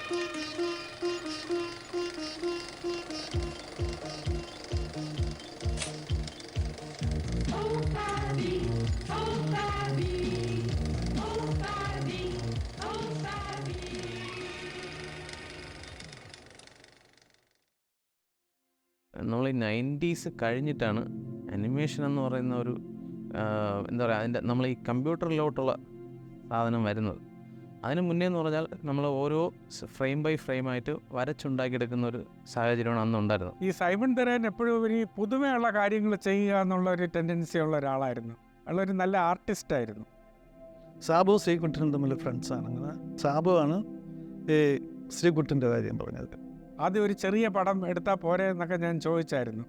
നമ്മൾ ഈ 90s കഴിഞ്ഞിട്ടാണ് അനിമേഷൻ എന്ന് പറയുന്ന ഒരു എന്താ പറയുക, അതിൻ്റെ നമ്മൾ ഈ കമ്പ്യൂട്ടറിലോട്ടുള്ള സാധനം വരുന്നത്. അതിന് മുന്നേ എന്ന് പറഞ്ഞാൽ നമ്മൾ ഓരോ ഫ്രെയിം ബൈ ഫ്രെയിമായിട്ട് വരച്ചുണ്ടാക്കിയെടുക്കുന്ന ഒരു സാഹചര്യമാണ് അന്ന് ഉണ്ടായിരുന്നത്. ഈ സൈമൺ തെരേൻ എപ്പോഴും ഈ പുതുമയുള്ള കാര്യങ്ങൾ ചെയ്യുക എന്നുള്ള ഒരു ടെൻഡൻസി ഉള്ള ഒരാളായിരുന്നു. അയാളൊരു നല്ല ആർട്ടിസ്റ്റായിരുന്നു. സാബു ശ്രീകുട്ടനും തമ്മിൽ ഫ്രണ്ട്സാണ്. അങ്ങനെ സാബു ആണ് ഈ ശ്രീകുട്ടൻ്റെ കാര്യം പറഞ്ഞത്. ആദ്യം ഒരു ചെറിയ പടം എടുത്താൽ പോരെ എന്നൊക്കെ ഞാൻ ചോദിച്ചായിരുന്നു.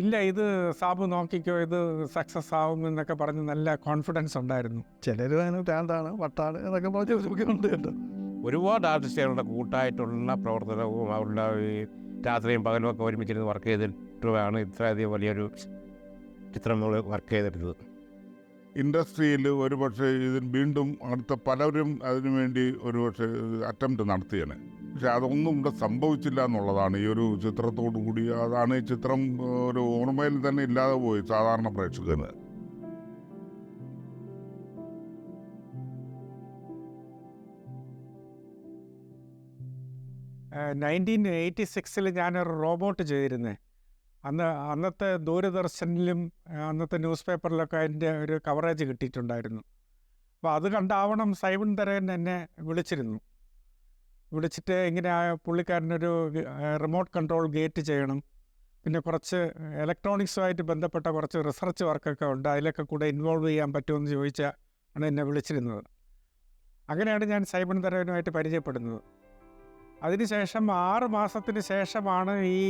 ഇല്ല, ഇത് സാബു നോക്കിക്കോ, ഇത് സക്സസ് ആവും എന്നൊക്കെ പറഞ്ഞ് നല്ല കോൺഫിഡൻസ് ഉണ്ടായിരുന്നു. ചിലർ അതിന് ഭ്രാന്താണ്, വട്ടാണ് എന്നൊക്കെ പറഞ്ഞുണ്ട് കേട്ടോ. ഒരുപാട് ആർട്ടിസ്റ്റുകളുടെ കൂട്ടായിട്ടുള്ള പ്രവർത്തനവും അവരുടെ ഈ രാത്രിയും പകലും ഒക്കെ ഒരുമിച്ചിരുന്ന് വർക്ക് ചെയ്തിട്ടുമാണ് ഇത്രയധികം വലിയൊരു ചിത്രം നമ്മൾ വർക്ക് ചെയ്തിരുന്നത്. ഇൻഡസ്ട്രിയിൽ ഒരുപക്ഷെ ഇതിന് വീണ്ടും അടുത്ത പലരും അതിനുവേണ്ടി ഒരുപക്ഷെ അറ്റംപ്റ്റ് നടത്തിയാണ്. പക്ഷെ അതൊന്നും ഇവിടെ സംഭവിച്ചില്ല എന്നുള്ളതാണ് ഈ ഒരു ചിത്രത്തോടു കൂടി. അതാണ് ഈ ചിത്രം ഒരു ഓർമ്മയിൽ തന്നെ ഇല്ലാതെ പോയി സാധാരണ പ്രേക്ഷകന്. നയൻറ്റീൻ 86 ഞാനൊരു റോബോട്ട് ചെയ്തിരുന്നേ. അന്നത്തെ ദൂരദർശനിലും അന്നത്തെ ന്യൂസ് പേപ്പറിലൊക്കെ അതിൻ്റെ ഒരു കവറേജ് കിട്ടിയിട്ടുണ്ടായിരുന്നു. അപ്പോൾ അത് കണ്ടാവണം സൈമൺ തെരേൻ എന്നെ വിളിച്ചിട്ട് ഇങ്ങനെ പുള്ളിക്കാരനൊരു റിമോട്ട് കൺട്രോൾ ഗേറ്റ് ചെയ്യണം, പിന്നെ കുറച്ച് ഇലക്ട്രോണിക്സുമായിട്ട് ബന്ധപ്പെട്ട കുറച്ച് റിസർച്ച് വർക്കൊക്കെ ഉണ്ട്, അതിലൊക്കെ കൂടെ ഇൻവോൾവ് ചെയ്യാൻ പറ്റുമെന്ന് ചോദിച്ചാണ് എന്നെ വിളിച്ചിരുന്നത്. അങ്ങനെയാണ് ഞാൻ സൈമൺ തെരേനുമായിട്ട് പരിചയപ്പെടുന്നത്. അതിനുശേഷം 6 മാസത്തിന് ശേഷമാണ് ഈ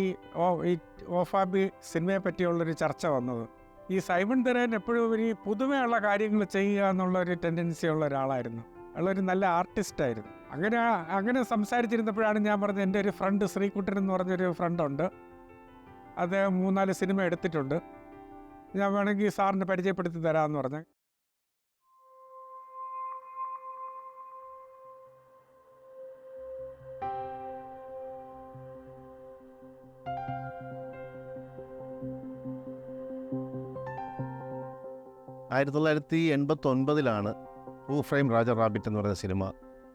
ഓഫാബി സിനിമയെ പറ്റിയുള്ളൊരു ചർച്ച വന്നത്. ഈ സൈമൺ തെരേൻ എപ്പോഴും ഈ പുതുമയുള്ള കാര്യങ്ങൾ ചെയ്യുക എന്നുള്ളൊരു ടെൻഡൻസി ഉള്ള ഒരാളായിരുന്നു. അയാളൊരു നല്ല ആർട്ടിസ്റ്റായിരുന്നു. അങ്ങനെ സംസാരിച്ചിരുന്നപ്പോഴാണ് ഞാൻ പറഞ്ഞത്, എൻ്റെ ഒരു ഫ്രണ്ട് ശ്രീകുട്ടൻ എന്ന് പറഞ്ഞൊരു ഫ്രണ്ടുണ്ട്, അദ്ദേഹം 3-4 സിനിമ എടുത്തിട്ടുണ്ട്, ഞാൻ വേണമെങ്കിൽ സാറിന് പരിചയപ്പെടുത്തി തരാമെന്ന് പറഞ്ഞു. ആയിരത്തി 1989 ഹൂ ഫ്രെയിം രാജ റാബിറ്റ് എന്ന് പറയുന്ന സിനിമ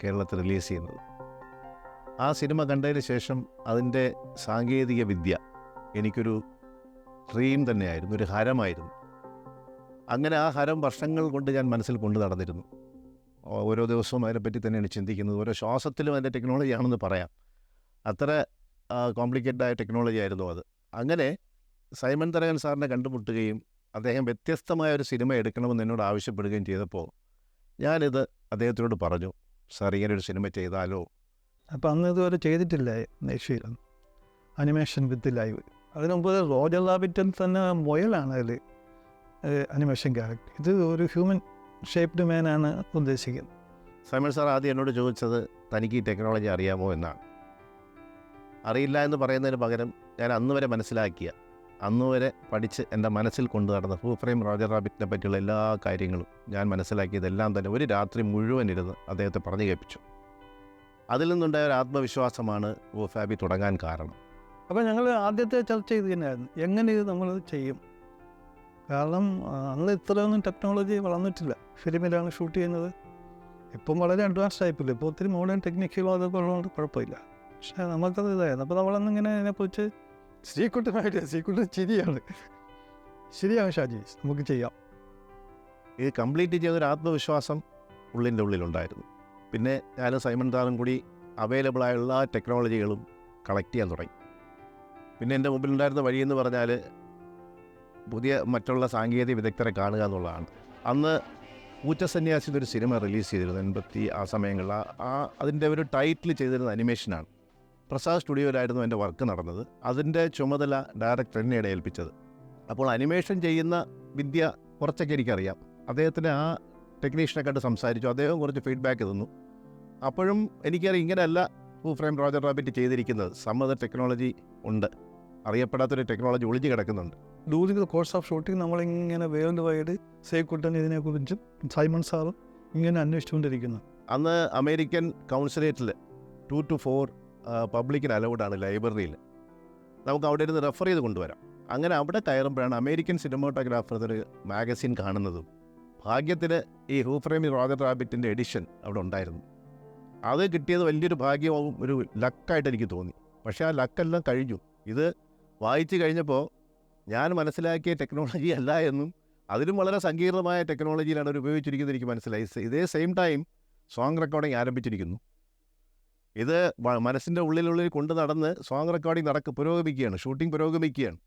കേരളത്തിൽ റിലീസ് ചെയ്യുന്നത്. ആ സിനിമ കണ്ടതിന് ശേഷം അതിൻ്റെ സാങ്കേതിക വിദ്യ എനിക്കൊരു ഡ്രീം തന്നെയായിരുന്നു, ഒരു ഹരമായിരുന്നു. അങ്ങനെ ആ ഹരം വർഷങ്ങൾ കൊണ്ട് ഞാൻ മനസ്സിൽ കൊണ്ടു നടന്നിരുന്നു. ഓരോ ദിവസവും അതിനെപ്പറ്റി തന്നെയാണ് ചിന്തിക്കുന്നത്. ഓരോ ശ്വാസത്തിലും അതിൻ്റെ ടെക്നോളജി ആണെന്ന് പറയാം. അത്ര കോംപ്ലിക്കേറ്റഡായ ടെക്നോളജി ആയിരുന്നു അത്. അങ്ങനെ സൈമൺ തെരേൻ സാറിനെ കണ്ടുമുട്ടുകയും അദ്ദേഹം വ്യത്യസ്തമായ ഒരു സിനിമ എടുക്കണമെന്ന് എന്നോട് ആവശ്യപ്പെടുകയും ചെയ്തപ്പോൾ ഞാനിത് അദ്ദേഹത്തിനോട് പറഞ്ഞു, സാർ ഇങ്ങനെ ഒരു സിനിമ ചെയ്താലോ. അപ്പം അന്ന് ഇതുവരെ ചെയ്തിട്ടില്ല ഏഷ്യയിൽ അനിമേഷൻ വിത്ത് ലൈവ്. അതിന് മുമ്പ് റോജർ റാബിറ്റിൽ തന്നെ മൊയലാണ് അതിൽ അനിമേഷൻ ക്യാരക്ടർ. ഇത് ഒരു ഹ്യൂമൻ ഷേപ്ഡ് മാനാണ് ഉദ്ദേശിക്കുന്നത്. സൈമൺ സാർ ആദ്യം എന്നോട് ചോദിച്ചത് തനിക്ക് ഈ ടെക്നോളജി അറിയാമോ എന്നാണ്. അറിയില്ല എന്ന് പറയുന്നതിന് പകരം ഞാൻ അന്ന് വരെ മനസ്സിലാക്കിയ, അന്ന് വരെ പഠിച്ച് എൻ്റെ മനസ്സിൽ കൊണ്ടു നടന്ന ഹൂ ഫ്രെയിം രാജ റാബിറ്റിനെ പറ്റിയുള്ള എല്ലാ കാര്യങ്ങളും ഞാൻ മനസ്സിലാക്കിയതെല്ലാം തന്നെ ഒരു രാത്രി മുഴുവൻ ഇരുന്ന് അദ്ദേഹത്തെ പറഞ്ഞു കേൾപ്പിച്ചു. അതിൽ നിന്നുണ്ടായ ഒരു ആത്മവിശ്വാസമാണ് ഓഫാബി തുടങ്ങാൻ കാരണം. അപ്പോൾ ഞങ്ങൾ ആദ്യത്തെ ചർച്ച ചെയ്ത് തന്നെയായിരുന്നു, എങ്ങനെ ഇത് നമ്മൾ ചെയ്യും. കാരണം അന്ന് ഇത്രയൊന്നും ടെക്നോളജി വളർന്നിട്ടില്ല. ഫിലിമിലാണ് ഷൂട്ട് ചെയ്യുന്നത്. ഇപ്പം വളരെ അഡ്വാൻസ്ഡ് ആയിപ്പില്ല, ഇപ്പോൾ ഒത്തിരി മോഡേൺ ടെക്നിക്കുകളോ അതൊക്കെ ഉള്ളതുകൊണ്ട് കുഴപ്പമില്ല. പക്ഷേ നമുക്കത് ഇതായിരുന്നു. അപ്പോൾ നമ്മളന്നിങ്ങനെ അതിനെക്കുറിച്ച് ശ്രീകുട്ടൻ ചിരിയാണ്, ശരിയാണ് ഷാജി, നമുക്ക് ചെയ്യാം. ഇത് കംപ്ലീറ്റ് ചെയ്തൊരു ആത്മവിശ്വാസം ഉള്ളിൻ്റെ ഉള്ളിലുണ്ടായിരുന്നു. പിന്നെ ഞാനും സൈമൺ സാറും കൂടി അവൈലബിളായ എല്ലാ ടെക്നോളജികളും കളക്ട് ചെയ്യാൻ തുടങ്ങി. പിന്നെ എൻ്റെ മുമ്പിലുണ്ടായിരുന്ന വഴിയെന്ന് പറഞ്ഞാൽ പുതിയ മറ്റുള്ള സാങ്കേതിക വിദഗ്ധരെ കാണുക എന്നുള്ളതാണ്. അന്ന് ഊറ്റസന്യാസി ഒരു സിനിമ റിലീസ് ചെയ്തിരുന്നു 80 ആ സമയങ്ങളിൽ. അതിൻ്റെ ഒരു ടൈറ്റിൽ ചെയ്തിരുന്ന അനിമേഷനാണ്. പ്രസാദ് സ്റ്റുഡിയോയിലായിരുന്നു എൻ്റെ വർക്ക് നടന്നത്. അതിൻ്റെ ചുമതല ഡയറക്ടർ എന്നെയാണ് ഏൽപ്പിച്ചത്. അപ്പോൾ അനിമേഷൻ ചെയ്യുന്ന വിദ്യ കുറച്ചൊക്കെ എനിക്കറിയാം. അദ്ദേഹത്തിന് ആ ടെക്നീഷ്യനെ കണ്ട് സംസാരിച്ചു. അദ്ദേഹം കുറച്ച് ഫീഡ്ബാക്ക് തന്നു. അപ്പോഴും എനിക്കറിയാം ഇങ്ങനെയല്ല ഹൂ ഫ്രെയിം രാജ റാബിറ്റ് ചെയ്തിരിക്കുന്നത്. സമ്മത ടെക്നോളജി ഉണ്ട്, അറിയപ്പെടാത്തൊരു ടെക്നോളജി ഒളിഞ്ഞു കിടക്കുന്നുണ്ട്. During the course of shooting നമ്മളിങ്ങനെ വേൾഡ് വൈഡ് ശ്രീകുട്ടൻ ഇതിനെക്കുറിച്ചും സൈമൺ സാറും ഇങ്ങനെ അന്വേഷിച്ചുകൊണ്ടിരിക്കുന്നു. അന്ന് അമേരിക്കൻ കൗൺസിലേറ്റിൽ 2 to 4 പബ്ലിക്കിന് അലൗഡാണ് ലൈബ്രറിയിൽ. നമുക്ക് അവിടെ ഇരുന്ന് റെഫർ ചെയ്ത് കൊണ്ടുവരാം. അങ്ങനെ അവിടെ കയറുമ്പോഴാണ് അമേരിക്കൻ സിനിമാറ്റോഗ്രാഫർ എന്നൊരു മാഗസിൻ കാണുന്നതും. ഭാഗ്യത്തിന് ഈ ഹൂ ഫ്രെയിമിൽ റോജർ റാബിറ്റിൻ്റെ എഡിഷൻ അവിടെ ഉണ്ടായിരുന്നു. അത് കിട്ടിയത് വലിയൊരു ഭാഗ്യവും ഒരു ലക്കായിട്ട് എനിക്ക് തോന്നി. പക്ഷേ ആ ലക്കെല്ലാം കഴിഞ്ഞു. ഇത് വായിച്ചു കഴിഞ്ഞപ്പോൾ ഞാൻ മനസ്സിലാക്കിയ ടെക്നോളജി അല്ല എന്നും അതിലും വളരെ സങ്കീർണമായ ടെക്നോളജിയിലാണ് അവർ ഉപയോഗിച്ചിരിക്കുന്നത് എനിക്ക് മനസ്സിലായി. ഇതേ സെയിം ടൈം സോങ് റെക്കോർഡിംഗ് ആരംഭിച്ചിരിക്കുന്നു. ഇത് മനസ്സിൻ്റെ ഉള്ളിൽ കൊണ്ട് നടന്ന് സോങ് റെക്കോർഡിംഗ് പുരോഗമിക്കുകയാണ്, ഷൂട്ടിംഗ് പുരോഗമിക്കുകയാണ്.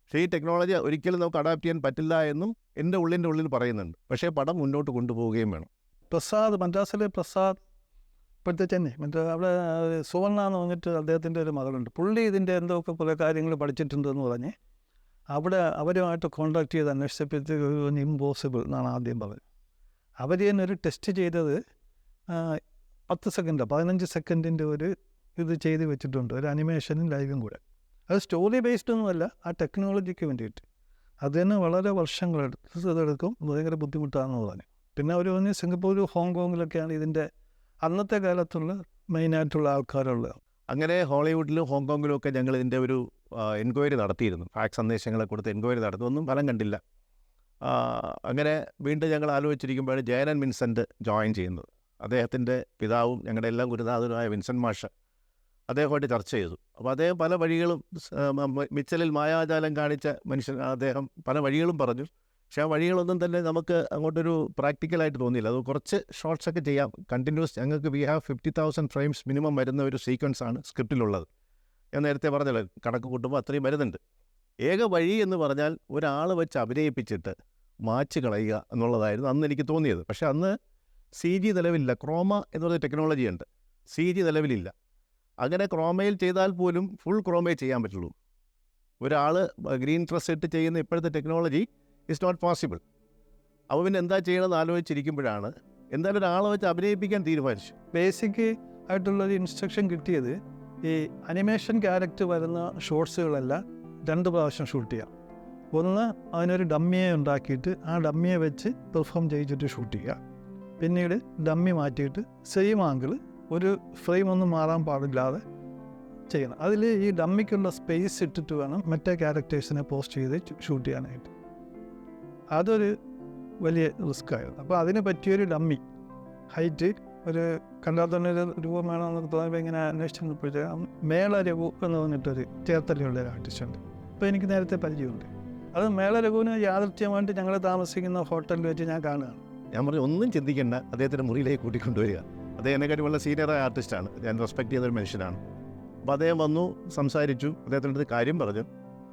പക്ഷേ ഈ ടെക്നോളജി ഒരിക്കലും നമുക്ക് അഡാപ്റ്റ് ചെയ്യാൻ പറ്റില്ല എന്നും എൻ്റെ ഉള്ളിൽ പറയുന്നുണ്ട്. പക്ഷേ പടം മുന്നോട്ട് കൊണ്ടുപോവുകയും വേണം. പ്രസാദ്, മദ്രാസിലെ പ്രസാദ് ഇപ്പോഴത്തെ ചെന്നൈ അവിടെ സുവർണ എന്ന് പറഞ്ഞിട്ട് അദ്ദേഹത്തിൻ്റെ ഒരു മകളുണ്ട്. പുള്ളി ഇതിൻ്റെ എന്തൊക്കെ കുറേ കാര്യങ്ങൾ പഠിച്ചിട്ടുണ്ടെന്ന് പറഞ്ഞ് അവരുമായിട്ട് കോൺടാക്ട് ചെയ്ത് അന്വേഷിച്ചപ്പോഴത്തേക്ക് ഒരു ഇമ്പോസിബിൾ എന്നാണ് ആദ്യം പറഞ്ഞത്. അവർ തന്നെ ഒരു ടെസ്റ്റ് ചെയ്തത് 10 സെക്കൻഡ് 15 സെക്കൻഡിൻ്റെ ഒരു ഇത് ചെയ്ത് വെച്ചിട്ടുണ്ട്, ഒരു അനിമേഷനും ലൈവും കൂടെ. അത് സ്റ്റോറി ബേസ്ഡ് ഒന്നുമല്ല, ആ ടെക്നോളജിക്ക് വേണ്ടിയിട്ട്. അത് തന്നെ വളരെ വർഷങ്ങളെടുക്കും, ഭയങ്കര ബുദ്ധിമുട്ടാണെന്ന് പറഞ്ഞു. പിന്നെ അവർ പറഞ്ഞ് സിംഗപ്പൂർ, ഹോങ്കോങ്ങിലൊക്കെയാണ് ഇതിൻ്റെ അന്നത്തെ കാലത്തുള്ള മെയിനായിട്ടുള്ള ആൾക്കാരുള്ളത്. അങ്ങനെ ഹോളിവുഡിലും ഹോങ്കോങ്ങിലും ഒക്കെ ഞങ്ങൾ ഇതിൻ്റെ ഒരു എൻക്വയറി നടത്തിയിരുന്നു. ഫാക്സ് സന്ദേശങ്ങളെ കൊടുത്ത് എൻക്വയറി നടത്തി, ഒന്നും ഫലം കണ്ടില്ല. അങ്ങനെ വീണ്ടും ഞങ്ങൾ ആലോചിച്ചിരിക്കുമ്പോഴാണ് ജയനൻ വിൻസെൻ്റ് ജോയിൻ ചെയ്യുന്നത്. അദ്ദേഹത്തിൻ്റെ പിതാവും ഞങ്ങളുടെ എല്ലാം ഗുരുനാഥനുമായ വിൻസെൻ്റ് മാഷ് അദ്ദേഹമായിട്ട് ചർച്ച ചെയ്തു. അപ്പോൾ അദ്ദേഹം പല വഴികളും, മിച്ചലിൽ മായാജാലം കാണിച്ച മനുഷ്യൻ, അദ്ദേഹം പല വഴികളും പറഞ്ഞു. പക്ഷേ ആ വഴികളൊന്നും തന്നെ നമുക്ക് അങ്ങോട്ടൊരു പ്രാക്ടിക്കലായിട്ട് തോന്നിയില്ല. അത് കുറച്ച് ഷോർട്ട്സൊക്കെ ചെയ്യാം, കണ്ടിന്യൂസ്. ഞങ്ങൾക്ക് വി ഹാവ് 50,000 ഫ്രെയിംസ് മിനിമം വരുന്ന ഒരു സീക്വൻസാണ് സ്ക്രിപ്റ്റിലുള്ളത്. ഞാൻ നേരത്തെ പറഞ്ഞല്ലോ, കണക്ക് കൂട്ടുമ്പോൾ അത്രയും വരുന്നുണ്ട്. ഏക വഴി എന്ന് പറഞ്ഞാൽ ഒരാൾ വെച്ച് അഭിനയിപ്പിച്ചിട്ട് മാച്ച് കളയുക എന്നുള്ളതായിരുന്നു അന്ന് എനിക്ക് തോന്നിയത്. പക്ഷേ അന്ന് CG നിലവിലില്ല. ക്രോമ എന്ന് പറഞ്ഞ ടെക്നോളജി ഉണ്ട്, CG നിലവിലില്ല. അങ്ങനെ ക്രോമയിൽ ചെയ്താൽ പോലും ഫുൾ ക്രോമയിൽ ചെയ്യാൻ പറ്റുള്ളൂ. ഒരാൾ ഗ്രീൻ ഡ്രസ് ഇട്ട് ചെയ്യുന്ന ഇപ്പോഴത്തെ ടെക്നോളജി ഇറ്റ്സ് നോട്ട് പോസിബിൾ. അപ്പോൾ പിന്നെ എന്താ ചെയ്യണമെന്ന് ആലോചിച്ചിരിക്കുമ്പോഴാണ് എന്തായാലും ഒരാളെ വെച്ച് അഭിനയിപ്പിക്കാൻ തീരുമാനിച്ചു. ബേസിക് ആയിട്ടുള്ളൊരു ഇൻസ്ട്രക്ഷൻ കിട്ടിയത്, ഈ അനിമേഷൻ ക്യാരക്ടർ വരുന്ന ഷോർട്സുകളെല്ലാം 2 പ്രാവശ്യം ഷൂട്ട് ചെയ്യാം. ഒന്ന്, അതിനൊരു ഡമ്മിയെ ഉണ്ടാക്കിയിട്ട് ആ ഡമ്മിയെ വെച്ച് പെർഫോം ചെയ്യിച്ചിട്ട് ഷൂട്ട് ചെയ്യുക. പിന്നീട് ഡമ്മി മാറ്റിയിട്ട് സെയിം ആംഗിൾ, ഒരു ഫ്രെയിം ഒന്നും മാറാൻ പാടില്ലാതെ ചെയ്യണം. അതിൽ ഈ ഡമ്മിക്കുള്ള സ്പേസ് ഇട്ടിട്ട് വേണം മറ്റേ ക്യാരക്ടേഴ്സിനെ പോസ്റ്റ് ചെയ്ത് ഷൂട്ട് ചെയ്യാനായിട്ട്. അതൊരു വലിയ റിസ്ക് ആയിരുന്നു. അപ്പോൾ അതിന് പറ്റിയൊരു ഡമ്മി ഹൈറ്റ് ഒരു കണ്ടാൽ തന്നെ ഒരു രൂപം വേണമെന്നൊക്കെ തോന്നിയപ്പോൾ ഇങ്ങനെ അന്വേഷിച്ചപ്പോഴത്തേക്കും മേള രഘു എന്ന് പറഞ്ഞിട്ടൊരു ചേർത്തലയുള്ള ഒരു ആർട്ടിസ്റ്റ് ഉണ്ട്. അപ്പോൾ എനിക്ക് നേരത്തെ പരിചയമുണ്ട്. അത് മേള രഘുവിന് യാദൃച്ഛ്യമായിട്ട് ഞങ്ങൾ താമസിക്കുന്ന ഹോട്ടലിൽ വെച്ച് ഞാൻ കാണുകയാണ്. ഞാൻ പറഞ്ഞു, ഒന്നും ചിന്തിക്കേണ്ട, അദ്ദേഹത്തിൻ്റെ മുറിയിലേക്ക് കൂട്ടിക്കൊണ്ടുവരിക. അദ്ദേഹം എന്നെക്കാട്ടി വളരെ സീനിയറായ ആർട്ടിസ്റ്റാണ്, ഞാൻ റെസ്പെക്ട് ചെയ്തൊരു മനുഷ്യനാണ്. അപ്പോൾ അദ്ദേഹം വന്നു, സംസാരിച്ചു, അദ്ദേഹത്തിൻ്റെ അടുത്ത് കാര്യം പറഞ്ഞു.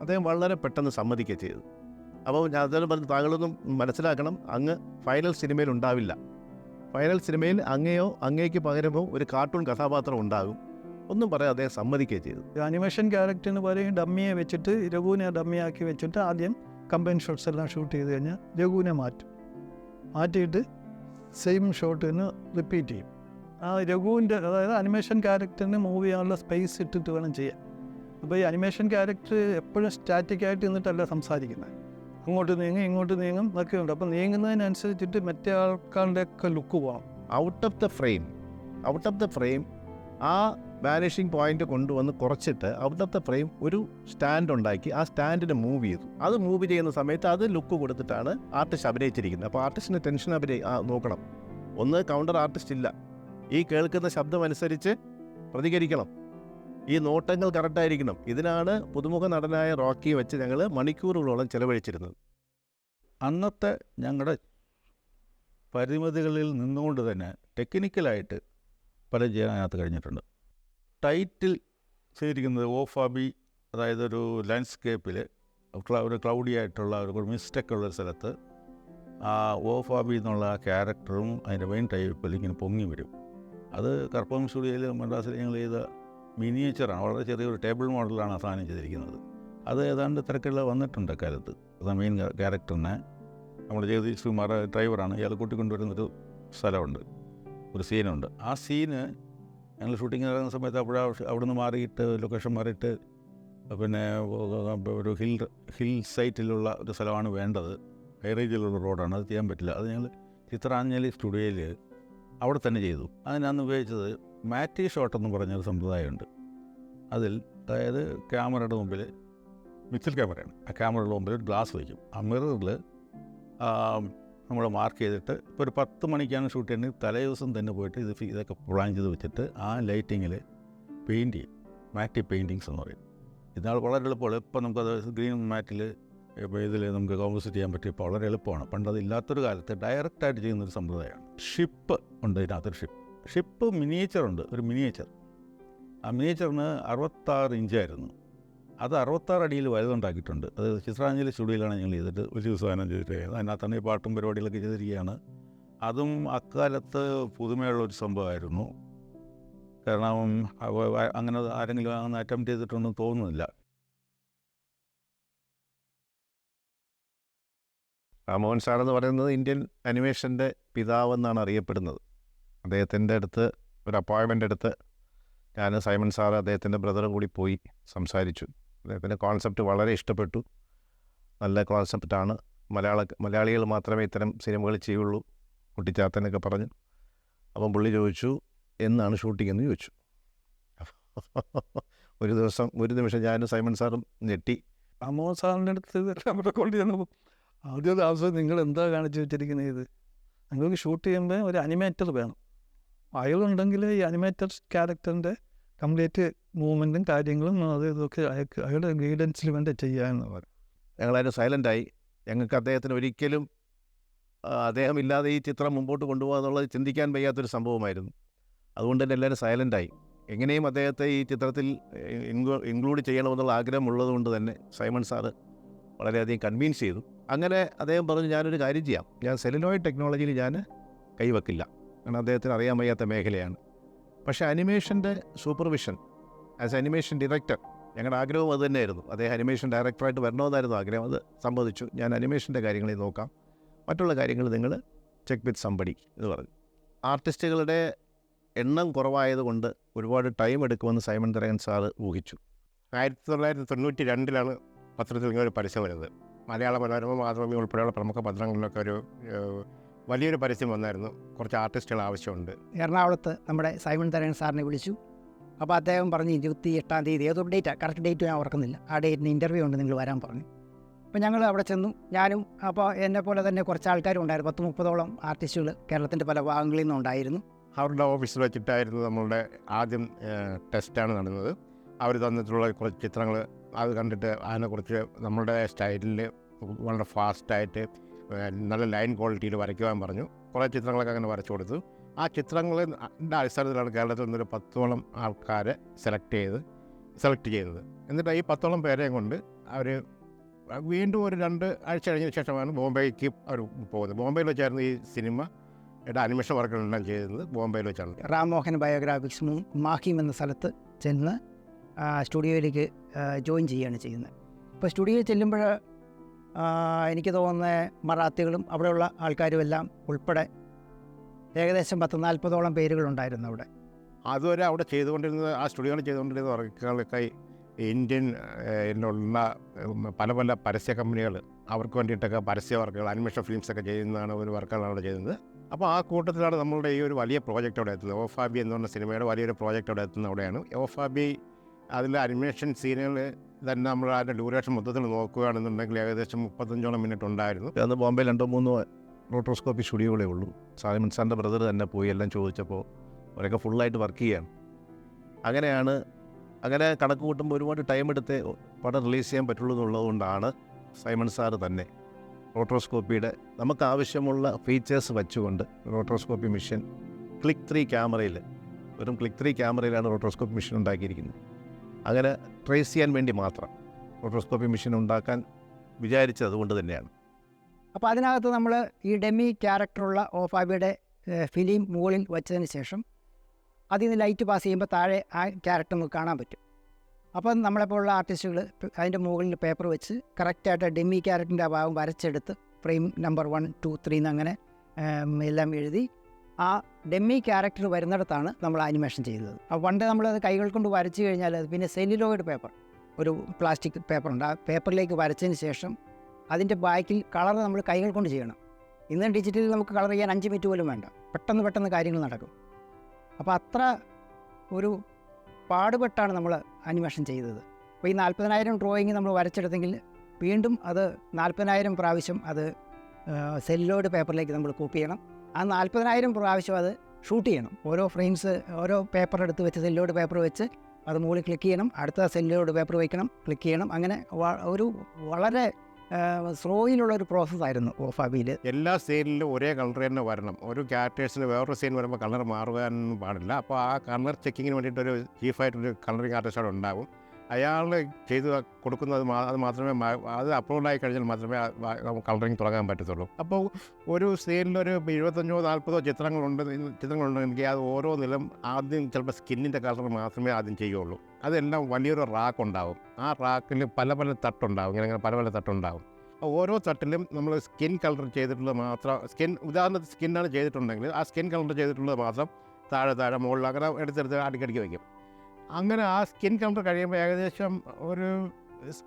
അദ്ദേഹം വളരെ പെട്ടെന്ന് സമ്മതിക്കുകയും ചെയ്തു. അപ്പോൾ ഞാൻ അദ്ദേഹം പറഞ്ഞു, താങ്കളൊന്നും മനസ്സിലാക്കണം, അങ്ങ് ഫൈനൽ സിനിമയിൽ ഉണ്ടാവില്ല. ഫൈനൽ സിനിമയിൽ അങ്ങേക്ക് പകരമോ ഒരു കാർട്ടൂൺ കഥാപാത്രം ഉണ്ടാകും. ഒന്നും പറയാം, അദ്ദേഹം സമ്മതിക്കുകയും ചെയ്തു. അനിമേഷൻ ക്യാരക്ടറിന് പറയും ഡമ്മിയെ വെച്ചിട്ട് രഘുവിനെ ഡമ്മിയാക്കി വെച്ചിട്ട് ആദ്യം കമ്പൈൻ ഷോട്ട്സ് എല്ലാം ഷൂട്ട് ചെയ്ത് കഴിഞ്ഞാൽ രഘുവിനെ മാറ്റിയിട്ട് സെയിം ഷോട്ട് തന്നെ റിപ്പീറ്റ് ചെയ്യും. ആ രഘുവിൻ്റെ, അതായത് അനിമേഷൻ ക്യാരക്ടറിന് മൂവ് ചെയ്യാനുള്ള സ്പേസ് ഇട്ടിട്ട് വേണം ചെയ്യാൻ. അപ്പോൾ ഈ അനിമേഷൻ ക്യാരക്ടർ എപ്പോഴും സ്റ്റാറ്റിക്കായിട്ട് നിന്നിട്ടല്ല സംസാരിക്കുന്നത്, അങ്ങോട്ട് നീങ്ങും ഇങ്ങോട്ട് നീങ്ങും ഒക്കെ ഉണ്ട്. അപ്പോൾ നീങ്ങുന്നതിനനുസരിച്ചിട്ട് മറ്റേ ആൾക്കാരുടെയൊക്കെ ലുക്ക് പോകണം. ഔട്ട് ഓഫ് ദ ഫ്രെയിം ആ വാനിഷിംഗ് പോയിന്റ് കൊണ്ടുവന്ന് കുറച്ചിട്ട് ഔട്ട് ഓഫ് ദ ഫ്രെയിം ഒരു സ്റ്റാൻഡ് ഉണ്ടാക്കി ആ സ്റ്റാൻഡിനെ മൂവ് ചെയ്തു. അത് മൂവ് ചെയ്യുന്ന സമയത്ത് അത് ലുക്ക് കൊടുത്തിട്ടാണ് ആർട്ടിസ്റ്റ് അഭിനയിച്ചിരിക്കുന്നത്. അപ്പോൾ ആർട്ടിസ്റ്റിന് ടെൻഷൻ നോക്കണം. ഒന്ന്, കൗണ്ടർ ആർട്ടിസ്റ്റ് ഇല്ല, ഈ കേൾക്കുന്ന ശബ്ദം അനുസരിച്ച് പ്രതികരിക്കണം, ഈ നോട്ടങ്ങൾ കറക്റ്റായിരിക്കണം. ഇതിനാണ് പുതുമുഖ നടനായ റോക്കി വെച്ച് ഞങ്ങൾ മണിക്കൂറുകളോളം ചെലവഴിച്ചിരുന്നത്. അന്നത്തെ ഞങ്ങളുടെ പരിമിതികളിൽ നിന്നുകൊണ്ട് തന്നെ ടെക്നിക്കലായിട്ട് പലതും ചെയ്യാൻ അതിനകത്ത് കഴിഞ്ഞിട്ടുണ്ട്. ടൈറ്റിൽ ചെയ്തിരിക്കുന്നത് ഓഫാബി, അതായത് ഒരു ലാൻഡ്സ്കേപ്പിൽ ഒരു ക്ലൗഡി ആയിട്ടുള്ള ഒരു മിസ്റ്റൊക്കെയുള്ള സ്ഥലത്ത് ആ ഓഫാബി എന്നുള്ള ക്യാരക്ടറും അതിൻ്റെ മെയിൻ ടൈപ്പിൽ ഇങ്ങനെ പൊങ്ങി വരും. അത് കർപ്പൂരം സ്റ്റുഡിയോയിൽ മദ്രാസിൽ ഞങ്ങൾ ചെയ്ത മിനിയേച്ചറാണ്, വളരെ ചെറിയൊരു ടേബിൾ മോഡലാണ് ആ സാധനം ചെയ്തിരിക്കുന്നത്. അത് ഏതാണ്ട് തിരക്കുള്ള വന്നിട്ടുണ്ട് കാലത്ത്. അത് മെയിൻ ക്യാരക്ടറിനെ നമ്മൾ ജഗദീഷ് കുമാർ ഡ്രൈവറാണ്, ഇയാൾ കൂട്ടിക്കൊണ്ടുവരുന്നൊരു സ്ഥലമുണ്ട്, ഒരു സീനുണ്ട്. ആ സീന് ഞങ്ങൾ ഷൂട്ടിങ് നടക്കുന്ന സമയത്ത് അവിടുന്ന് മാറിയിട്ട് ലൊക്കേഷൻ മാറിയിട്ട് പിന്നെ ഒരു ഹിൽ സൈറ്റിലുള്ള ഒരു സ്ഥലമാണ് വേണ്ടത്, ഹൈ റേഞ്ചിലുള്ള റോഡാണ്, അത് ചെയ്യാൻ പറ്റില്ല. അത് ഞങ്ങൾ ചിത്രാഞ്ജലി സ്റ്റുഡിയോയിൽ അവിടെ തന്നെ ചെയ്തു. അതിനന്ന് ഉപയോഗിച്ചത് മാറ്റി ഷോട്ട് എന്ന് പറഞ്ഞൊരു സമ്പ്രദായമുണ്ട്. അതിൽ അതായത് ക്യാമറയുടെ മുമ്പിൽ മിക്സൽ ക്യാമറയാണ്, ആ ക്യാമറയുടെ മുമ്പിൽ ഒരു ഗ്ലാസ് വയ്ക്കും. ആ മിററിൽ നമ്മൾ മാർക്ക് ചെയ്തിട്ട് ഇപ്പോൾ ഒരു 10 മണിക്കാണ് ഷൂട്ട് ചെയ്യുന്നത്, തലേ ദിവസം തന്നെ പോയിട്ട് ഇതൊക്കെ പ്ലാൻ ചെയ്ത് വെച്ചിട്ട് ആ ലൈറ്റിങ്ങിൽ പെയിൻറ്റ് ചെയ്യും. മാറ്റി പെയിൻറ്റിങ്സ് എന്ന് പറയും. ഇന്നാൾ വളരെ എളുപ്പമാണ്. ഇപ്പം നമുക്കത് ഗ്രീൻ മാറ്റിൽ ഇപ്പോൾ ഇതിൽ നമുക്ക് കോമ്പോസിറ്റ് ചെയ്യാൻ പറ്റും. ഇപ്പോൾ വളരെ എളുപ്പമാണ്. പണ്ട് അതില്ലാത്തൊരു കാലത്ത് ഡയറക്റ്റായിട്ട് ചെയ്യുന്നൊരു സമ്പ്രദായമാണ്. ഷിപ്പ് ഉണ്ട് ഇതിനകത്തൊരു ഷിപ്പ് മിനിയേച്ചറുണ്ട്, ഒരു മിനിയേച്ചർ. ആ മിനിയേച്ചറിന് 66 ഇഞ്ചായിരുന്നു. അത് 66 അടിയിൽ വലുതുണ്ടാക്കിയിട്ടുണ്ട്. അത് ചിത്രാഞ്ജലി സ്റ്റുഡിയോയിലാണ് ഞങ്ങൾ ചെയ്തിട്ട് ഒരു ദിവസം ചെയ്തിട്ട് അതിനകത്താണ് ഈ പാട്ടും പരിപാടികളൊക്കെ ചെയ്തിരിക്കുകയാണ്. അതും അക്കാലത്ത് പുതുമയുള്ളൊരു സംഭവമായിരുന്നു. കാരണം അങ്ങനെ ആരെങ്കിലും അങ്ങനെ അറ്റംപ്റ്റ് ചെയ്തിട്ടൊന്നും തോന്നുന്നില്ല. രാമോഹൻ സാർ എന്ന് പറയുന്നത് ഇന്ത്യൻ അനിമേഷൻ്റെ പിതാവെന്നാണ് അറിയപ്പെടുന്നത്. അദ്ദേഹത്തിൻ്റെ അടുത്ത് ഒരു അപ്പോയിൻമെൻ്റ് എടുത്ത് ഞാൻ, സൈമൺ സാർ, അദ്ദേഹത്തിൻ്റെ ബ്രദറും കൂടി പോയി സംസാരിച്ചു. അദ്ദേഹത്തിൻ്റെ കോൺസെപ്റ്റ് വളരെ ഇഷ്ടപ്പെട്ടു. നല്ല കോൺസെപ്റ്റാണ്, മലയാളികൾ മാത്രമേ ഇത്തരം സിനിമകൾ ചെയ്യുള്ളൂ, കുട്ടിച്ചാത്തനൊക്കെ പറഞ്ഞു. അപ്പം പുള്ളി ചോദിച്ചു എന്നാണ് ഷൂട്ടിംഗ് എന്ന് ചോദിച്ചു. ഒരു നിമിഷം ഞാനും സൈമൺ സാറും ഞെട്ടി. രാമോഹൻ സാറിൻ്റെ അടുത്ത് ഇതെല്ലാം കൊണ്ട് ചെന്നപ്പോൾ ആദ്യത്തെ ആവശ്യം നിങ്ങൾ എന്താ കാണിച്ചു വെച്ചിരിക്കുന്നത്, ഇത് നിങ്ങൾക്ക് ഷൂട്ട് ചെയ്യുമ്പോൾ ഒരു അനിമേറ്റർ വേണം, അയാളുണ്ടെങ്കിൽ ഈ അനിമേറ്റർ ക്യാരക്ടറിൻ്റെ കംപ്ലീറ്റ് മൂവ്മെൻറ്റും കാര്യങ്ങളും അത് ഇതൊക്കെ അയാളുടെ ഗൈഡൻസിൽ വേണ്ടി ചെയ്യാമെന്ന് പറഞ്ഞു. ഞങ്ങളതിന് സൈലൻ്റായി. ഞങ്ങൾക്ക് അദ്ദേഹത്തിന് ഒരിക്കലും അദ്ദേഹം ഇല്ലാതെ ഈ ചിത്രം മുമ്പോട്ട് കൊണ്ടുപോകുക എന്നുള്ളത് ചിന്തിക്കാൻ വയ്യാത്തൊരു സംഭവമായിരുന്നു. അതുകൊണ്ട് തന്നെ എല്ലാവരും സൈലൻ്റായി. എങ്ങനെയും അദ്ദേഹത്തെ ഈ ചിത്രത്തിൽ ഇൻക്ലൂഡ് ചെയ്യണമെന്നുള്ള ആഗ്രഹമുള്ളത് കൊണ്ട് തന്നെ സൈമൺ സാറ് വളരെയധികം കൺവിൻസ് ചെയ്തു. അങ്ങനെ അദ്ദേഹം പറഞ്ഞു, ഞാനൊരു കാര്യം ചെയ്യാം, ഞാൻ സെലിനോയിഡ് ടെക്നോളജിയിൽ ഞാൻ കൈവെക്കില്ല, കാരണം അദ്ദേഹത്തിന് അറിയാൻ വയ്യാത്ത മേഖലയാണ്. പക്ഷേ അനിമേഷൻ്റെ സൂപ്പർവിഷൻ ആസ് അനിമേഷൻ ഡയറക്ടർ, ഞങ്ങളുടെ ആഗ്രഹവും അത് തന്നെയായിരുന്നു. അദ്ദേഹം അനിമേഷൻ ഡയറക്ടറായിട്ട് വരണമെന്നായിരുന്നു ആഗ്രഹം. അത് സംബന്ധിച്ചു. ഞാൻ അനിമേഷൻ്റെ കാര്യങ്ങളിൽ നോക്കാം, മറ്റുള്ള കാര്യങ്ങൾ നിങ്ങൾ ചെക്ക് വിത്ത് സംബഡി എന്ന് പറഞ്ഞു. ആർട്ടിസ്റ്റുകളുടെ എണ്ണം കുറവായതുകൊണ്ട് ഒരുപാട് ടൈം എടുക്കുമെന്ന് സൈമൺ തരകൻ സാറ് ഊഹിച്ചു. 1992 പത്രത്തിൽ ഇങ്ങനെ ഒരു പരസ്യം വരുന്നത്. മലയാള മനോരമ, മാതൃഭൂമി ഉൾപ്പെടെയുള്ള പ്രമുഖ പത്രങ്ങളിലൊക്കെ ഒരു വലിയൊരു പരസ്യം വന്നായിരുന്നു. കുറച്ച് ആർട്ടിസ്റ്റുകൾ ആവശ്യമുണ്ട്. എറണാകുളത്ത് നമ്മുടെ സൈമൺ തരകൻ സാറിനെ വിളിച്ചു. അപ്പോൾ അദ്ദേഹം പറഞ്ഞു 28-ാം തീയതി, ഏതൊരു ഡേറ്റാണ്, കറക്റ്റ് ഡേറ്റ് ഞാൻ ഓർക്കുന്നില്ല, ആ ഡേറ്റിന് ഇൻ്റർവ്യൂ ഉണ്ട്, നിങ്ങൾ വരാൻ പറഞ്ഞു. അപ്പോൾ ഞങ്ങൾ അവിടെ ചെന്നു. ഞാനും അപ്പോൾ എന്നെ പോലെ തന്നെ കുറച്ച് ആൾക്കാരും ഉണ്ടായിരുന്നു. 10-30ഓളം ആർട്ടിസ്റ്റുകൾ കേരളത്തിൻ്റെ പല ഭാഗങ്ങളിൽ നിന്നുണ്ടായിരുന്നു. അവരുടെ ഓഫീസിൽ വെച്ചിട്ടായിരുന്നു നമ്മളുടെ ആദ്യം ടെസ്റ്റാണ് നടന്നത്. അവർ തന്നിട്ടുള്ള കുറച്ച് ചിത്രങ്ങൾ അത് കണ്ടിട്ട് അതിനെക്കുറിച്ച് നമ്മളുടെ സ്റ്റൈലിൽ വളരെ ഫാസ്റ്റായിട്ട് നല്ല ലൈൻ ക്വാളിറ്റിയിൽ വരയ്ക്കുവാൻ പറഞ്ഞു. കുറേ ചിത്രങ്ങളൊക്കെ അങ്ങനെ വരച്ചു കൊടുത്തു. ആ ചിത്രങ്ങളുടെ അടിസ്ഥാനത്തിലാണ് കേരളത്തിൽ നിന്നൊരു 10ഓളം ആൾക്കാരെ സെലക്ട് ചെയ്യുന്നത്. എന്നിട്ട് ഈ 10ഓളം പേരെയും കൊണ്ട് അവർ വീണ്ടും ഒരു 2 ആഴ്ച കഴിഞ്ഞതിന് ശേഷമാണ് ബോംബെക്ക് അവർ പോകുന്നത്. ബോംബെയിൽ വെച്ചായിരുന്നു ഈ സിനിമയുടെ അനിമേഷൻ വർക്കുകളെല്ലാം ചെയ്യുന്നത് ബോംബെയിൽ വെച്ചാണ്. റാംമോഹൻ ബയോഗ്രാഫിക്സ് മാഹിം എന്ന സ്ഥലത്ത് ചെന്ന് സ്റ്റുഡിയോയിലേക്ക് ജോയിൻ ചെയ്യുകയാണ് ചെയ്യുന്നത്. ഇപ്പോൾ സ്റ്റുഡിയോയിൽ ചെല്ലുമ്പോൾ എനിക്ക് തോന്നുന്നത് മറാത്തികളും അവിടെയുള്ള ആൾക്കാരും എല്ലാം ഉൾപ്പെടെ ഏകദേശം 10-40ഓളം പേരുകളുണ്ടായിരുന്നു അവിടെ. അതുവരെ അവിടെ ചെയ്തുകൊണ്ടിരുന്നത്, ആ സ്റ്റുഡിയോയിൽ ചെയ്തുകൊണ്ടിരുന്ന വർക്കുകളൊക്കെ ഇന്ത്യയിലുള്ള പല പല പരസ്യ കമ്പനികൾ അവർക്ക് വേണ്ടിയിട്ടൊക്കെ പരസ്യ വർക്കുകൾ, അനിമേഷൻ ഫിലിംസൊക്കെ ചെയ്യുന്നതാണ് ഒരു വർക്കുകളാണ് അവിടെ ചെയ്യുന്നത്. അപ്പോൾ ആ കൂട്ടത്തിലാണ് നമ്മളുടെ ഈ ഒരു വലിയ പ്രോജക്റ്റ് അവിടെ എത്തുന്നത്. ഓഫാബി എന്ന് പറഞ്ഞ സിനിമയുടെ വലിയൊരു പ്രോജക്റ്റ് അവിടെ എത്തുന്നത് അവിടെയാണ്. ഓഫാബി അതിലെ അനിമേഷൻ സീനുകൾ തന്നെ നമ്മൾ അതിൻ്റെ ഡ്യൂറേഷൻ മൊത്തത്തിൽ നോക്കുകയാണെന്നുണ്ടെങ്കിൽ ഏകദേശം 35ഓളം മിനിറ്റ് ഉണ്ടായിരുന്നു. അന്ന് ബോംബെ 2-3 റോട്ടോസ്കോപ്പി സ്റ്റുഡിയോകളേ ഉള്ളൂ. സൈമൺ സാറിൻ്റെ ബ്രദർ തന്നെ പോയി എല്ലാം ചോദിച്ചപ്പോൾ അവരൊക്കെ ഫുള്ളായിട്ട് വർക്ക് ചെയ്യുകയാണ്. അങ്ങനെ കണക്ക് കൂട്ടുമ്പോൾ ഒരുപാട് ടൈം എടുത്ത് പടം റിലീസ് ചെയ്യാൻ പറ്റുള്ളൂ എന്നുള്ളതുകൊണ്ടാണ് സൈമൺ സാറ് തന്നെ റോട്ടോസ്കോപ്പിയുടെ നമുക്ക് ആവശ്യമുള്ള ഫീച്ചേഴ്സ് വെച്ചുകൊണ്ട് റോട്ടോസ്കോപ്പി മെഷീൻ ക്ലിക്ക് 3 ക്യാമറയിൽ, വെറും ക്ലിക്ക് 3 ക്യാമറയിലാണ് റോട്ടോസ്കോപ്പി മെഷീൻ ഉണ്ടാക്കിയിരിക്കുന്നത്. അങ്ങനെ ട്രേസ് ചെയ്യാൻ വേണ്ടി മാത്രം റോട്ടോസ്കോപ്പി മെഷീൻ ഉണ്ടാക്കാൻ വിചാരിച്ചത് അതുകൊണ്ട് തന്നെയാണ്. അപ്പോൾ അതിനകത്ത് നമ്മൾ ഈ ഡെമ്മി ക്യാരക്ടറുള്ള ഓഫാബിയുടെ ഫിലിം മുകളിൽ വെച്ചതിന് ശേഷം അതിൽ നിന്ന് ലൈറ്റ് പാസ് ചെയ്യുമ്പോൾ താഴെ ആ ക്യാരക്ടർ നമുക്ക് കാണാൻ പറ്റും. അപ്പം നമ്മളെപ്പോലുള്ള ആർട്ടിസ്റ്റുകൾ അതിൻ്റെ മുകളിൽ പേപ്പർ വെച്ച് കറക്റ്റായിട്ട് ഡെമ്മി ക്യാരക്ടറിൻ്റെ ആ ഭാഗം വരച്ചെടുത്ത് ഫ്രെയിം നമ്പർ 1, 2, 3 എന്നങ്ങനെ എല്ലാം എഴുതി ആ ഡെമ്മി ക്യാരക്ടർ വരുന്നിടത്താണ് നമ്മൾ ആനിമേഷൻ ചെയ്തത്. അപ്പോൾ പണ്ട് നമ്മളത് കൈകൾ കൊണ്ട് വരച്ച് കഴിഞ്ഞാൽ അത് പിന്നെ സെല്ലുലോയിഡ് പേപ്പർ, ഒരു പ്ലാസ്റ്റിക് പേപ്പറുണ്ട്, ആ പേപ്പറിലേക്ക് വരച്ചതിന് ശേഷം അതിൻ്റെ ബാക്കിൽ കളർ നമ്മൾ കൈകൾ കൊണ്ട് ചെയ്യണം. ഇന്ന് ഡിജിറ്റലിൽ നമുക്ക് കളർ ചെയ്യാൻ 5 മിനിറ്റ് പോലും വേണ്ട, പെട്ടെന്ന് കാര്യങ്ങൾ നടക്കും. അപ്പോൾ അത്ര ഒരു പാടുപെട്ടാണ് നമ്മൾ അനിമേഷൻ ചെയ്തത്. അപ്പോൾ ഈ 40,000 ഡ്രോയിങ് നമ്മൾ വരച്ചെടുത്തെങ്കിൽ വീണ്ടും അത് 40,000 പ്രാവശ്യം അത് സെല്ലോയിഡ് പേപ്പറിലേക്ക് നമ്മൾ കോപ്പി ചെയ്യണം. ആ 40,000 പ്രാവശ്യം അത് ഷൂട്ട് ചെയ്യണം. ഓരോ ഫ്രെയിംസ്, ഓരോ പേപ്പർ എടുത്ത് വെച്ച് സെല്ലോയിഡ് പേപ്പർ വെച്ച് അത് മുകളിൽ ക്ലിക്ക് ചെയ്യണം, അടുത്ത സെല്ലോയിഡ് പേപ്പർ വയ്ക്കണം, ക്ലിക്ക് ചെയ്യണം. അങ്ങനെ ഒരു വളരെ സ്ലോയിലുള്ളൊരു പ്രോസസ്സായിരുന്നു OFABയിൽ. എല്ലാ സീനിലും ഒരേ കളർ തന്നെ വരണം. ഒരു ക്യാരക്ടേഴ്സിന് വേറൊരു സീൻ വരുമ്പോൾ കളർ മാറുവാനൊന്നും പാടില്ല. അപ്പോൾ ആ കളർ ചെക്കിങ്ങിന് വേണ്ടിയിട്ടൊരു ചീഫായിട്ടൊരു കളറിങ് ആർട്ടിസ്റ്റ് അവിടെ ഉണ്ടാവും. അയാൾ ചെയ്ത് കൊടുക്കുന്നത് അത് മാത്രമേ അത് അപ്ലോഡായി കഴിഞ്ഞാൽ മാത്രമേ കളറിങ് തുടങ്ങാൻ പറ്റത്തുള്ളൂ. അപ്പോൾ ഒരു സീനിലൊരു 25-40 ചിത്രങ്ങളുണ്ടെങ്കിൽ അത് ഓരോന്നിലും ആദ്യം ചിലപ്പോൾ സ്കിന്നിൻ്റെ കളർ മാത്രമേ ആദ്യം ചെയ്യുള്ളൂ. അതെല്ലാം വലിയൊരു റാക്ക് ഉണ്ടാവും. ആ റാക്കിൽ പല തട്ടുണ്ടാവും, ഇങ്ങനെ പല തട്ടുണ്ടാവും. ഓരോ തട്ടിലും നമ്മൾ സ്കിൻ കളർ ചെയ്തിട്ടുള്ളത് മാത്രം, ഉദാഹരണത്തിന് സ്കിന്നാണ് ചെയ്തിട്ടുണ്ടെങ്കിൽ ആ സ്കിൻ കളർ ചെയ്തിട്ടുള്ളത് മാത്രം താഴെ മുകളിൽ അങ്ങനെ എടുത്തെടുത്ത് അടുക്കടിക്ക് വയ്ക്കും. അങ്ങനെ ആ സ്കിൻ കളർ കഴിയുമ്പോൾ ഏകദേശം ഒരു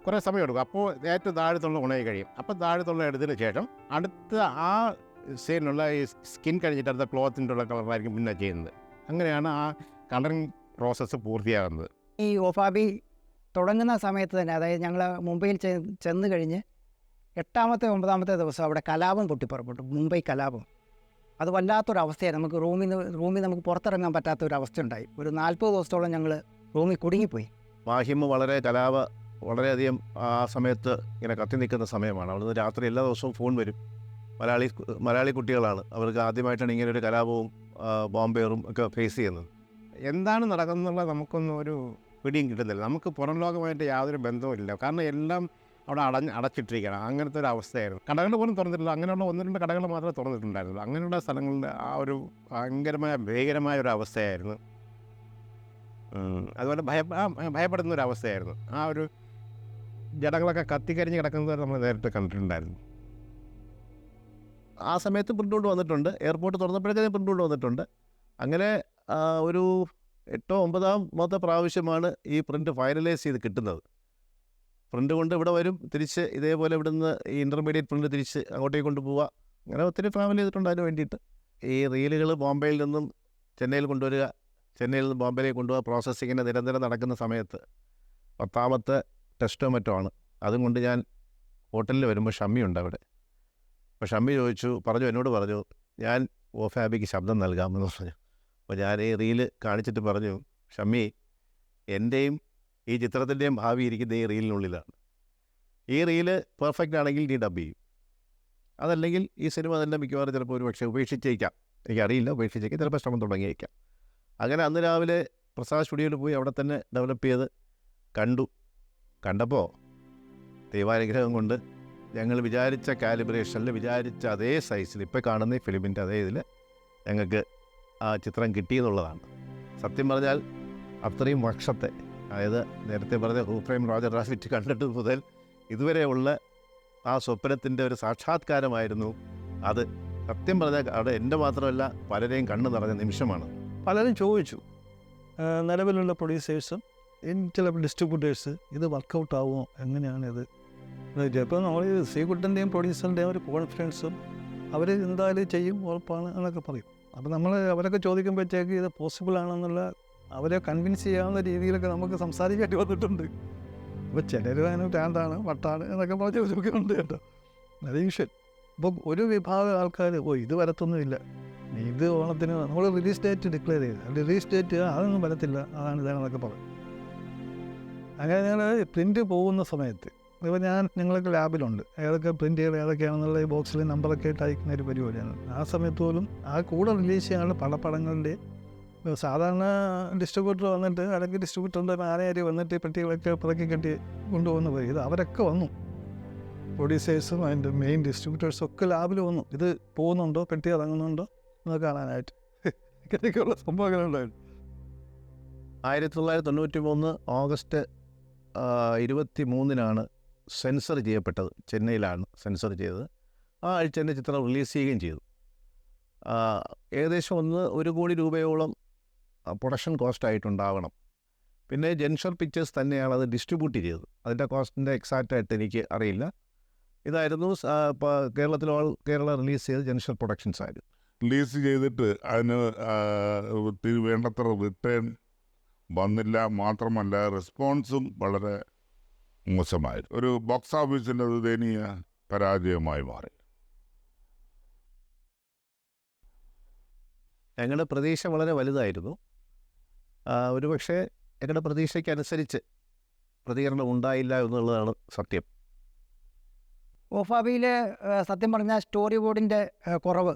കുറേ സമയം എടുക്കും. അപ്പോൾ ഏറ്റവും താഴത്തുള്ള ഉണങ്ങി കഴിയും. അപ്പോൾ താഴത്തുള്ള എടുത്തതിന് ശേഷം അടുത്ത ആ സീനിലുള്ള ഈ സ്കിൻ കഴിഞ്ഞിട്ട് അടുത്ത ക്ലോത്തിൻ്റെ ഉള്ള കളറായിരിക്കും പിന്നെ ചെയ്യുന്നത്. അങ്ങനെയാണ് ആ കളറിങ് പ്രോസസ്സ് പൂർത്തിയാകുന്നത്. ഈ OFAB തുടങ്ങുന്ന സമയത്ത് തന്നെ, അതായത് ഞങ്ങൾ മുംബൈയിൽ ചെന്ന് കഴിഞ്ഞ് 8-ാമത്തെ 9-ാമത്തെ ദിവസം അവിടെ കലാപം പൊട്ടിപ്പുറപ്പെട്ടു. മുംബൈ കലാപം. അത് വല്ലാത്തൊരവസ്ഥയാണ്. നമുക്ക് റൂമിൽ നമുക്ക് പുറത്തിറങ്ങാൻ പറ്റാത്തൊരവസ്ഥ ഉണ്ടായി. ഒരു 40 ദിവസത്തോളം ഞങ്ങൾ റൂമിൽ കുടുങ്ങിപ്പോയി. മാഹിം വളരെയധികം ആ സമയത്ത് ഇങ്ങനെ കത്തി നിൽക്കുന്ന സമയമാണ്. അവിടുന്ന് രാത്രി എല്ലാ ദിവസവും ഫോൺ വരും. മലയാളി കുട്ടികളാണ്, അവർക്ക് ആദ്യമായിട്ടാണ് ഇങ്ങനെ ഒരു കലാപവും ബോംബേറും ഒക്കെ ഫേസ് ചെയ്യുന്നത്. എന്താണ് നടക്കുന്നുള്ള നമുക്കൊന്നും ഒരു പിടിയും കിട്ടുന്നില്ല. നമുക്ക് പുറം ലോകമായിട്ട് യാതൊരു ബന്ധവും ഇല്ല. കാരണം എല്ലാം അവിടെ അടച്ചിട്ടിരിക്കുകയാണ്. അങ്ങനത്തെ ഒരു അവസ്ഥയായിരുന്നു. കടകൾ പോലും തുറന്നിട്ടില്ല. അങ്ങനെയുള്ള 1-2 കടകൾ മാത്രമേ തുറന്നിട്ടുണ്ടായിരുന്നുള്ളൂ. അങ്ങനെയുള്ള സ്ഥലങ്ങളിൽ ആ ഒരു ഭീകരമായ ഒരു അവസ്ഥയായിരുന്നു. അതുപോലെ ഭയപ്പെടുന്ന ഒരു അവസ്ഥയായിരുന്നു. ആ ഒരു ജനങ്ങളൊക്കെ കത്തിക്കരിഞ്ഞ് കിടക്കുന്നത് നമ്മൾ നേരിട്ട് കണ്ടിട്ടുണ്ടായിരുന്നു. ആ സമയത്ത് പ്രിൻ്റ് കൊണ്ട് വന്നിട്ടുണ്ട്. എയർപോർട്ട് തുറന്നപ്പോഴത്തേക്കും പ്രിൻ്റ് കൊണ്ട് വന്നിട്ടുണ്ട്. അങ്ങനെ ഒരു 8-9 പ്രാവശ്യമാണ് ഈ പ്രിൻ്റ് ഫൈനലൈസ് ചെയ്ത് കിട്ടുന്നത്. പ്രിൻ്റ് കൊണ്ട് ഇവിടെ വരും, തിരിച്ച് ഇതേപോലെ ഇവിടുന്ന് ഈ ഇൻ്റർമീഡിയറ്റ് പ്രിൻ്റ് തിരിച്ച് അങ്ങോട്ടേക്ക് കൊണ്ടുപോവുക. അങ്ങനെ ഒത്തിരി ട്രാവൽ ചെയ്തിട്ടുണ്ട് അതിന് വേണ്ടിയിട്ട്. ഈ റീലുകൾ ബോംബെയിൽ നിന്നും ചെന്നൈയിൽ കൊണ്ടുവരിക, ചെന്നൈയിൽ നിന്ന് ബോംബെയിലേക്ക് കൊണ്ടുപോകുക, പ്രോസസ്സിങ്ങിന് നിരന്തരം നടക്കുന്ന സമയത്ത് 10-ാമത്തെ ടെസ്റ്റോ മറ്റോ ആണ്. അതും കൊണ്ട് ഞാൻ ഹോട്ടലിൽ വരുമ്പോൾ ഷമ്മി ഉണ്ട് അവിടെ. അപ്പോൾ ഷമ്മി എന്നോട് പറഞ്ഞു ഞാൻ OFABക്ക് ശബ്ദം നൽകാമെന്ന് പറഞ്ഞു. അപ്പോൾ ഞാൻ ഈ റീല് കാണിച്ചിട്ട് പറഞ്ഞു, ഷമ്മി, എൻ്റെയും ഈ ചിത്രത്തിൻ്റെയും ഭാവി ഇരിക്കുന്ന ഈ റീലിനുള്ളിലാണ്. ഈ റീല് പെർഫെക്റ്റ് ആണെങ്കിൽ നീ ഡബ് ചെയ്യും, അതല്ലെങ്കിൽ ഈ സിനിമ തന്നെ മിക്കവാറും ചിലപ്പോൾ ഒരു പക്ഷേ ഉപേക്ഷിച്ചേക്കാം. എനിക്കറിയില്ല, ഉപേക്ഷിച്ചേക്കാം, ചിലപ്പോൾ ശ്രമം തുടങ്ങിയേക്കാം. അങ്ങനെ അന്ന് രാവിലെ പ്രസാദ് സ്റ്റുഡിയോയിൽ പോയി അവിടെ തന്നെ ഡെവലപ്പ് ചെയ്ത് കണ്ടപ്പോൾ ദൈവാനുഗ്രഹം കൊണ്ട് ഞങ്ങൾ വിചാരിച്ച കാലിബ്രേഷനിൽ, വിചാരിച്ച അതേ സൈസിൽ, ഇപ്പോൾ കാണുന്ന ഈ ഫിലിമിൻ്റെ അതേ ഇതിൽ ഞങ്ങൾക്ക് ആ ചിത്രം കിട്ടിയെന്നുള്ളതാണ്. സത്യം പറഞ്ഞാൽ അത്രയും വർഷത്തെ, അതായത് നേരത്തെ പറഞ്ഞ ഹൂ ഫ്രെയിം റോജർ റാബിറ്റ് കണ്ടിട്ട് മുതൽ ഇതുവരെയുള്ള ആ സ്വപ്നത്തിൻ്റെ ഒരു സാക്ഷാത്കാരമായിരുന്നു അത്. സത്യം പറഞ്ഞാൽ അവിടെ എൻ്റെ മാത്രമല്ല പലരെയും കണ്ണു നിറഞ്ഞ നിമിഷമാണ്. പലരും ചോദിച്ചു, നിലവിലുള്ള പ്രൊഡ്യൂസേഴ്സും ചില ഡിസ്ട്രിബ്യൂട്ടേഴ്സ്, ഇത് വർക്കൗട്ട് ആവുമോ, എങ്ങനെയാണിത്? ഇപ്പോൾ നമ്മൾ ശ്രീകുട്ടൻ്റെയും പ്രൊഡ്യൂസറിൻ്റെയും ഒരു കോൺഫിഡൻസും അവർ എന്തായാലും ചെയ്യും, ഉറപ്പാണ് എന്നൊക്കെ പറയും. അപ്പോൾ നമ്മൾ അവരൊക്കെ ചോദിക്കുമ്പോഴത്തേക്ക് ഇത് പോസിബിൾ ആണെന്നുള്ള അവരെ കൺവിൻസ് ചെയ്യാവുന്ന രീതിയിലൊക്കെ നമുക്ക് സംസാരിക്കേണ്ടി വന്നിട്ടുണ്ട്. അപ്പോൾ ചിലർ അതിന് ഭ്രാന്താണ്, വട്ടാണ് എന്നൊക്കെ പറഞ്ഞ് ചോദിക്കുന്നുണ്ട് കേട്ടോ. അത് യൂഷ്വൽ. അപ്പോൾ ഒരു വിഭാഗം ആൾക്കാർ ഇത് വരത്തൊന്നുമില്ല, ഇത് ഓണത്തിന് നമ്മൾ റിലീസ് ഡേറ്റ് ഡിക്ലെയർ ചെയ്ത്, റിലീസ് ഡേറ്റ് അതൊന്നും വരത്തില്ല, അതാണ് ഇതാണെന്നൊക്കെ പറയും. അങ്ങനെ ഞങ്ങൾ പ്രിൻ്റ് പോകുന്ന സമയത്ത് ഇപ്പോൾ ഞങ്ങൾക്ക് ലാബിലുണ്ട് ഏതൊക്കെ പ്രിൻ്റുകൾ ഏതൊക്കെയാണെന്നുള്ള ഈ ബോക്സിൽ നമ്പറൊക്കെ ഇട്ട് അയക്കുന്ന ഒരു പരിപാടിയാണ്. ആ സമയത്ത് പോലും ആ കൂടെ റിലീസ് ചെയ്യാനുള്ള പടങ്ങളുടെ സാധാരണ ഡിസ്ട്രിബ്യൂട്ടർ വന്നിട്ട്, അല്ലെങ്കിൽ ഡിസ്ട്രിബ്യൂട്ടറിൻ്റെ മാനേജർ വന്നിട്ട് പെട്ടികളൊക്കെ പുറക്കി കെട്ടി കൊണ്ടുപോകുന്ന പോയി. ഇത് അവരൊക്കെ വന്നു, പ്രൊഡ്യൂസേഴ്സും അതിൻ്റെ മെയിൻ ഡിസ്ട്രിബ്യൂട്ടേഴ്സും ഒക്കെ ലാബിൽ വന്നു. ഇത് പോകുന്നുണ്ടോ, പെട്ടി ഇറങ്ങുന്നുണ്ടോ എന്നൊക്കെ കാണാനായിട്ട്. ഇങ്ങനെയൊക്കെയുള്ള സംഭവങ്ങളുണ്ടായിരുന്നു. 1993 ഓഗസ്റ്റ് 23 സെൻസർ ചെയ്യപ്പെട്ടത്. ചെന്നൈയിലാണ് സെൻസർ ചെയ്തത്. ആ ആഴ്ച തന്നെ ചിത്രം റിലീസ് ചെയ്യുകയും ചെയ്തു. ഏകദേശം 1 കോടി രൂപയോളം പ്രൊഡക്ഷൻ കോസ്റ്റ് ആയിട്ടുണ്ടാവണം. പിന്നെ ജെൻഷർ പിക്ചേഴ്സ് തന്നെയാണ് അത് ഡിസ്ട്രിബ്യൂട്ട് ചെയ്തത്. അതിൻ്റെ കോസ്റ്റിൻ്റെ എക്സാക്റ്റായിട്ട് എനിക്ക് അറിയില്ല. ഇതായിരുന്നു കേരളത്തിൽ കേരള റിലീസ് ചെയ്ത് ജനറൽ പ്രൊഡക്ഷൻസ് ആയിരുന്നു. റിലീസ് ചെയ്തിട്ട് അതിന് വേണ്ടത്ര റിട്ടേൺ വന്നില്ല. മാത്രമല്ല റെസ്പോൺസും വളരെ മോശമായിരുന്നു. ഒരു ബോക്സ് ഓഫീസിൻ്റെ ഒരു ദയനീയ പരാജയമായി മാറി. ഞങ്ങളുടെ പ്രതീക്ഷ വളരെ വലുതായിരുന്നു. ഒരുപക്ഷെ ഞങ്ങളുടെ പ്രതീക്ഷയ്ക്കനുസരിച്ച് പ്രതികരണം ഉണ്ടായില്ല എന്നുള്ളതാണ് സത്യം. OFABയിൽ സത്യം പറഞ്ഞാൽ സ്റ്റോറി ബോർഡിൻ്റെ കുറവ്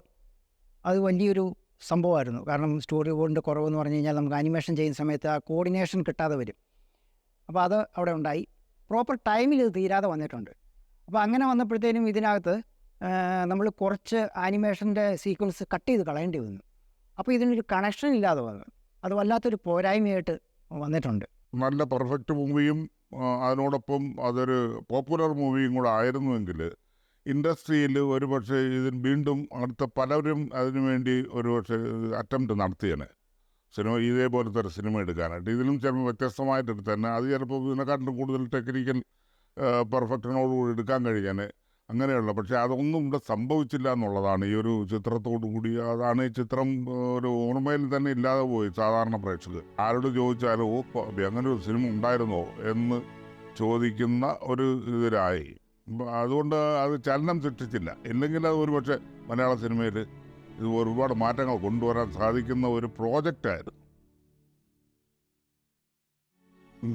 അത് വലിയൊരു സംഭവമായിരുന്നു. കാരണം സ്റ്റോറി ബോർഡിൻ്റെ കുറവെന്ന് പറഞ്ഞു കഴിഞ്ഞാൽ നമുക്ക് അനിമേഷൻ ചെയ്യുന്ന സമയത്ത് ആ കോർഡിനേഷൻ കിട്ടാതെ വരും. അപ്പോൾ അത് അവിടെ ഉണ്ടായി. പ്രോപ്പർ ടൈമിൽ ഇത് തീരാതെ വന്നിട്ടുണ്ട്. അപ്പോൾ അങ്ങനെ വന്നപ്പോഴത്തേനും ഇതിനകത്ത് നമ്മൾ കുറച്ച് ആനിമേഷൻ്റെ സീക്വൻസ് കട്ട് ചെയ്ത് കളയേണ്ടി വന്നു. അപ്പോൾ ഇതിനൊരു കണക്ഷൻ ഇല്ലാതെ വന്നു. അത് വല്ലാത്തൊരു പോരായ്മയായിട്ട് വന്നിട്ടുണ്ട്. നല്ല പെർഫെക്റ്റ് മൂവിയും അതിനോടൊപ്പം അതൊരു പോപ്പുലർ മൂവിയും കൂടെ ആയിരുന്നുവെങ്കിൽ ഇൻഡസ്ട്രിയിൽ ഒരുപക്ഷെ ഇതിന് വീണ്ടും അടുത്ത പലരും അതിനുവേണ്ടി ഒരുപക്ഷെ അറ്റംപ്റ്റ് നടത്തിയാണ് ഇതേപോലത്തെ ഒരു സിനിമ എടുക്കാനായിട്ട്. ഇതിലും ചിലപ്പോൾ വ്യത്യസ്തമായിട്ട് എടുത്തന്നെ അത് ചിലപ്പോൾ ഇതിനെക്കാട്ടിലും കൂടുതൽ ടെക്നിക്കൽ പെർഫെക്ഷനോടുകൂടി എടുക്കാൻ കഴിയാൻ അങ്ങനെയുള്ള. പക്ഷേ അതൊന്നും ഇവിടെ സംഭവിച്ചില്ല എന്നുള്ളതാണ് ഈ ഒരു ചിത്രത്തോടു കൂടി. അതാണ് ഈ ചിത്രം ഒരു ഓർമ്മയിൽ തന്നെ ഇല്ലാതെ പോയി സാധാരണ പ്രേക്ഷകർ. ആരോട് ചോദിച്ചാലും അങ്ങനെ ഒരു സിനിമ ഉണ്ടായിരുന്നോ എന്ന് ചോദിക്കുന്ന ഒരു ഇതിലായി. അതുകൊണ്ട് അത് ചലനം സൃഷ്ടിച്ചില്ല. ഇല്ലെങ്കിൽ അത് ഒരുപക്ഷെ മലയാള സിനിമയിൽ ഇത് ഒരുപാട് മാറ്റങ്ങൾ കൊണ്ടുവരാൻ സാധിക്കുന്ന ഒരു പ്രോജക്റ്റായിരുന്നു.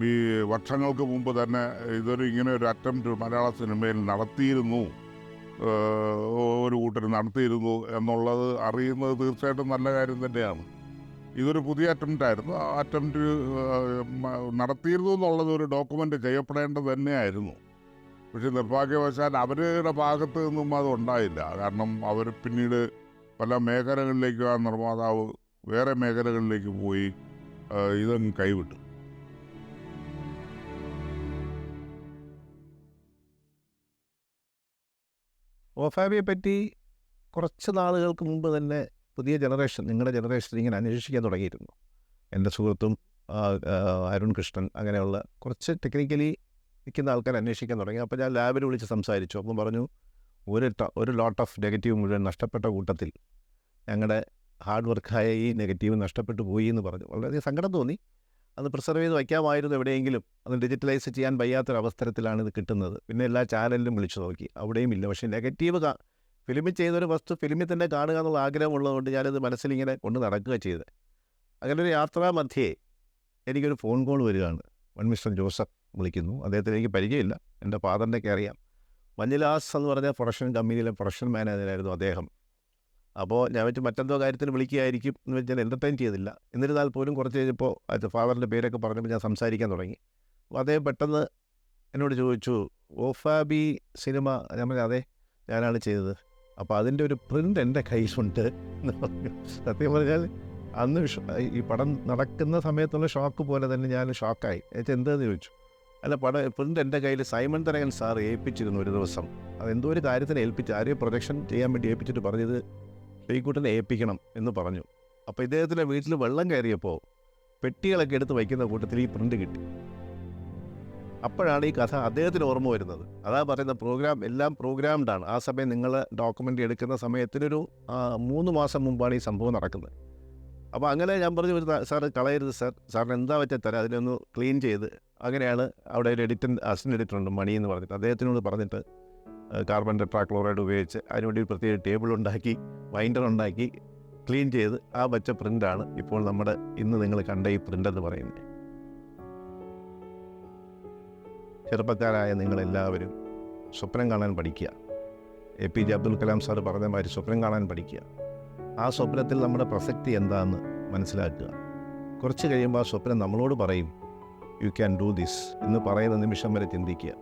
ഈ വർഷങ്ങൾക്ക് മുമ്പ് തന്നെ ഇങ്ങനെ ഒരു അറ്റംപ്റ്റ് മലയാള സിനിമയിൽ നടത്തിയിരുന്നു, ഒരു കൂട്ടർ നടത്തിയിരുന്നു എന്നുള്ളത് അറിയുന്നത് തീർച്ചയായിട്ടും നല്ല കാര്യം തന്നെയാണ്. ഇതൊരു പുതിയ അറ്റംപ്റ്റായിരുന്നു. ആ അറ്റംപ്റ്റ് നടത്തിയിരുന്നു എന്നുള്ളത് ഒരു ഡോക്യുമെൻ്റ് ചെയ്യപ്പെടേണ്ടത് തന്നെയായിരുന്നു. പക്ഷേ നിർഭാഗ്യവശാൽ അവരുടെ ഭാഗത്ത് നിന്നും അത് ഉണ്ടായില്ല. കാരണം അവർ പിന്നീട് പല മേഖലകളിലേക്ക് ആ നിർമ്മാതാവ് വേറെ മേഖലകളിലേക്ക് പോയി ഇതങ്ങ് കൈവിട്ടു. OFABയെ പറ്റി കുറച്ച് നാളുകൾക്ക് മുമ്പ് തന്നെ പുതിയ ജനറേഷൻ, നിങ്ങളുടെ ജനറേഷൻ ഇങ്ങനെ അന്വേഷിക്കാൻ തുടങ്ങിയിരുന്നു. എൻ്റെ സുഹൃത്തും അരുൺ കൃഷ്ണൻ അങ്ങനെയുള്ള കുറച്ച് ടെക്നിക്കലി നിൽക്കുന്ന ആൾക്കാർ അന്വേഷിക്കാൻ തുടങ്ങി. അപ്പോൾ ഞാൻ ലാബിൽ വിളിച്ച് സംസാരിച്ചു. അപ്പം പറഞ്ഞു ഒരു ലോട്ട് ഓഫ് നെഗറ്റീവ് മുഴുവൻ നഷ്ടപ്പെട്ട കൂട്ടത്തിൽ ഞങ്ങളുടെ ഹാർഡ് വർക്കായ ഈ നെഗറ്റീവ് നഷ്ടപ്പെട്ടു പോയി എന്ന് പറഞ്ഞു. വളരെയധികം സങ്കടം തോന്നി. അത് പ്രിസർവ് ചെയ്ത് വയ്ക്കാമായിരുന്നു എവിടെയെങ്കിലും. അത് ഡിജിറ്റലൈസ് ചെയ്യാൻ വയ്യാത്തൊരവസരത്തിലാണ് ഇത് കിട്ടുന്നത്. പിന്നെ എല്ലാ ചാനലിലും വിളിച്ചു നോക്കി, അവിടെയും ഇല്ല. പക്ഷേ നെഗറ്റീവ് ഫിലിമിൽ ചെയ്തൊരു വസ്തു ഫിലിമിൽ തന്നെ കാണുക എന്നുള്ള ആഗ്രഹമുള്ളതുകൊണ്ട് ഞാനത് മനസ്സിലിങ്ങനെ കൊണ്ട് നടക്കുക ചെയ്തത്. അങ്ങനെ ഒരു യാത്രാ മധ്യേ എനിക്കൊരു ഫോൺ കോൾ വരികയാണ്. മിസ്റ്റർ ജോസഫ് വിളിക്കുന്നു. അദ്ദേഹത്തിന് എനിക്ക് പരിചയമില്ല, എൻ്റെ ഫാദറിൻ്റെയൊക്കെ അറിയാം. മഞ്ഞിലാസ് എന്ന് പറഞ്ഞ പ്രൊഡക്ഷൻ കമ്പനിയിലെ പ്രൊഡക്ഷൻ മാനേജറായിരുന്നു അദ്ദേഹം. അപ്പോൾ ഞാൻ വെച്ച് മറ്റെന്തോ കാര്യത്തിന് വിളിക്കുകയായിരിക്കും എന്ന് വെച്ച് ഞാൻ എൻ്റർടൈൻ ചെയ്തില്ല. എന്നിരുന്നാൽ പോലും കുറച്ച് കഴിഞ്ഞപ്പോൾ അത് ഫാദറിൻ്റെ പേരൊക്കെ പറഞ്ഞപ്പോൾ ഞാൻ സംസാരിക്കാൻ തുടങ്ങി. അപ്പോൾ അദ്ദേഹം പെട്ടെന്ന് എന്നോട് ചോദിച്ചു, OFAB സിനിമ. ഞാൻ പറഞ്ഞു അതെ, ഞാനാണ് ചെയ്തത്. അപ്പോൾ അതിൻ്റെ ഒരു പ്രിൻ്റ് എൻ്റെ കയ്യിലുണ്ട് എന്ന് പറഞ്ഞു. സത്യം പറഞ്ഞാൽ അന്ന് ഈ പടം നടക്കുന്ന സമയത്തുള്ള ഷോക്ക് പോലെ തന്നെ ഞാൻ ഷോക്കായി. എന്നുവെച്ചാൽ എന്താണെന്ന് ചോദിച്ചു. അല്ല, പ്രിൻ്റ് എൻ്റെ കയ്യിൽ സൈമൺ തരകൻ സാർ ഏൽപ്പിച്ചിരുന്നു ഒരു ദിവസം. അതെന്തോ ഒരു കാര്യത്തിന് ഏൽപ്പിച്ച്, ആരെയും പ്രൊജക്ഷൻ ചെയ്യാൻ വേണ്ടി ഏൽപ്പിച്ചിട്ട് പറഞ്ഞത് ശ്രീകുട്ടനെ ഏൽപ്പിക്കണം എന്ന് പറഞ്ഞു. അപ്പോൾ ഇദ്ദേഹത്തിൻ്റെ വീട്ടിൽ വെള്ളം കയറിയപ്പോൾ പെട്ടികളൊക്കെ എടുത്ത് വയ്ക്കുന്ന കൂട്ടത്തിൽ ഈ പ്രിൻ്റ് കിട്ടി. അപ്പോഴാണ് ഈ കഥ അദ്ദേഹത്തിന് ഓർമ്മ വരുന്നത്. അതാ പറയുന്ന പ്രോഗ്രാം എല്ലാം പ്രോഗ്രാംഡാണ്. ആ സമയം നിങ്ങൾ ഡോക്യുമെൻ്റ് എടുക്കുന്ന സമയത്തിനൊരു 3 മാസം മുമ്പാണ് ഈ സംഭവം നടക്കുന്നത്. അപ്പോൾ അങ്ങനെ ഞാൻ പറഞ്ഞു, സാർ കളയരുത് സാർ, സാറിന് എന്താ വെച്ചാൽ തരാം, അതിനൊന്ന് ക്ലീൻ ചെയ്ത്. അങ്ങനെയാണ് അവിടെ ഒരു അസിസ്റ്റൻ്റ് എഡിറ്റർ ഉണ്ട് മണി എന്ന് പറഞ്ഞിട്ട്, അദ്ദേഹത്തിനോട് പറഞ്ഞിട്ട് കാർബൺ ടെട്രാക്ലോറൈഡ് ഉപയോഗിച്ച് അതിനുവേണ്ടി ഒരു പ്രത്യേക ടേബിൾ ഉണ്ടാക്കി വൈൻഡർ ഉണ്ടാക്കി ക്ലീൻ ചെയ്ത് ആ വെച്ച പ്രിൻ്റാണ് ഇപ്പോൾ നമ്മുടെ ഇന്ന് നിങ്ങൾ കണ്ട ഈ പ്രിൻ്റ് എന്ന് പറയുന്നത്. ചെറുപ്പക്കാരായ നിങ്ങളെല്ലാവരും സ്വപ്നം കാണാൻ പഠിക്കുക. APJ അബ്ദുൽ കലാം സാർ പറഞ്ഞ മാതിരി സ്വപ്നം കാണാൻ പഠിക്കുക. ആ സ്വപ്നത്തിൽ നമ്മുടെ പ്രസക്തി എന്താണെന്ന് മനസ്സിലാക്കുക. കുറച്ച് കഴിയുമ്പോൾ ആ സ്വപ്നം നമ്മളോട് പറയും, യു ക്യാൻ ഡു ദിസ് എന്ന് പറയുന്ന നിമിഷം വരെ ചിന്തിക്കുക.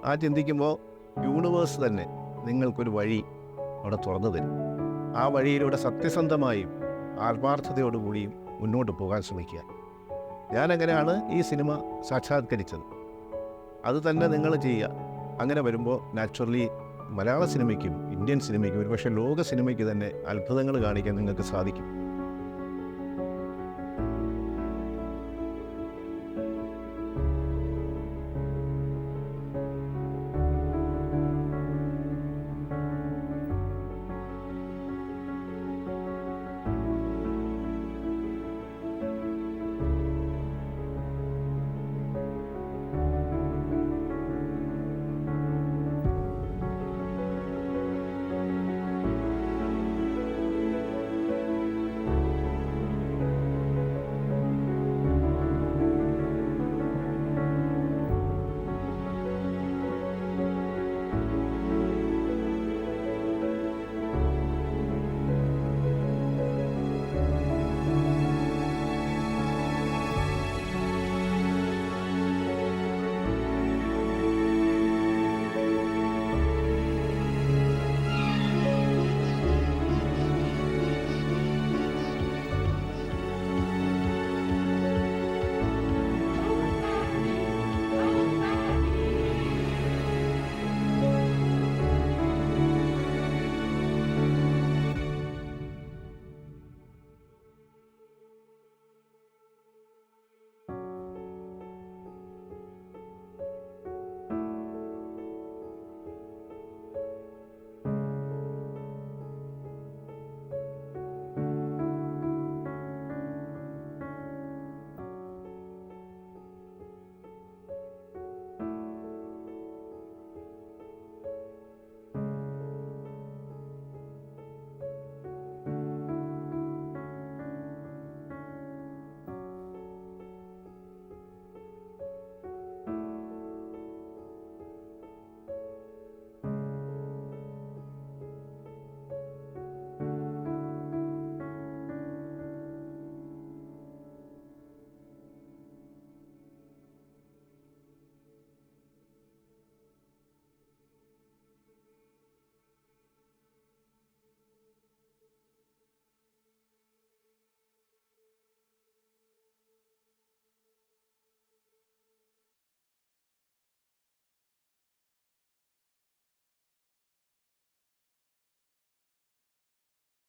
ആ ചിന്തിക്കുമ്പോൾ യൂണിവേഴ്സ് തന്നെ നിങ്ങൾക്കൊരു വഴി അവിടെ തുറന്നു തരും. ആ വഴിയിലൂടെ സത്യസന്ധമായും ആത്മാർത്ഥതയോടുകൂടിയും മുന്നോട്ട് പോകാൻ ശ്രമിക്കുക. ഞാനങ്ങനെയാണ് ഈ സിനിമ സാക്ഷാത്കരിച്ചത്. അത് തന്നെ നിങ്ങൾ ചെയ്യുക. അങ്ങനെ വരുമ്പോൾ നാച്ചുറലി മലയാള സിനിമയ്ക്കും ഇന്ത്യൻ സിനിമയ്ക്കും ഒരുപക്ഷെ ലോക സിനിമയ്ക്ക് തന്നെ അത്ഭുതങ്ങൾ കാണിക്കാൻ നിങ്ങൾക്ക് സാധിക്കും.